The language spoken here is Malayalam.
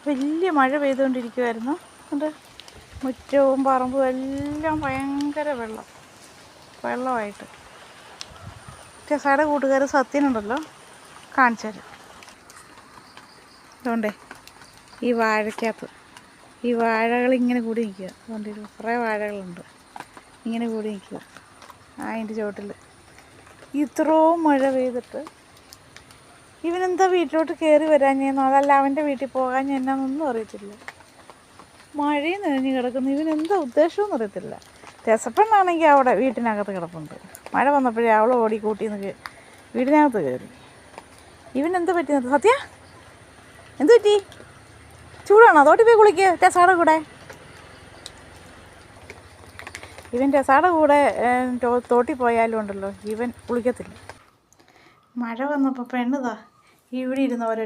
വലിയ മഴ പെയ്തുകൊണ്ടിരിക്കുമായിരുന്നു. അത് മുറ്റവും പറമ്പും എല്ലാം ഭയങ്കര വെള്ളമായിട്ട്. ടെസയുടെ കൂട്ടുകാർ സത്യനുണ്ടല്ലോ, കാണിച്ചു തരാം. അതുകൊണ്ടേ ഈ വാഴയ്ക്കകത്ത് ഈ വാഴകളിങ്ങനെ കൂടി നിൽക്കുക. അതുകൊണ്ട് കുറേ വാഴകളുണ്ട് ഇങ്ങനെ കൂടി നിൽക്കുക. അതിൻ്റെ ചുവട്ടിൽ ഇത്രയും മഴ പെയ്തിട്ട് ഇവനെന്താ വീട്ടിലോട്ട് കയറി വരാഞ്ഞെന്നോ അതല്ല അവൻ്റെ വീട്ടിൽ പോകാൻ എന്നാന്നൊന്നും അറിയത്തില്ല. മഴയും നനഞ്ഞ് കിടക്കുന്നു. ഇവനെന്താ ഉദ്ദേശമെന്ന് അറിയത്തില്ല. രസപ്പെണ്ണാണെങ്കിൽ അവിടെ വീട്ടിനകത്ത് കിടപ്പുണ്ട്. മഴ വന്നപ്പോഴേ അവൾ ഓടി കൂട്ടിന്ന് വീടിനകത്ത് കയറി. ഇവനെന്താ പറ്റിയത്? സത്യ എന്ത് പറ്റി? ചൂടാണോ? അതോട്ട് പോയി കുളിക്കുക രസയുടെ കൂടെ. ഇവൻ രസയുടെ കൂടെ തോട്ടി പോയാലും ഉണ്ടല്ലോ ഇവൻ കുളിക്കത്തില്ല. മഴ വന്നപ്പോൾ പെണ്ണുതാ ഇവിടെ ഇരുന്ന് ഓരോ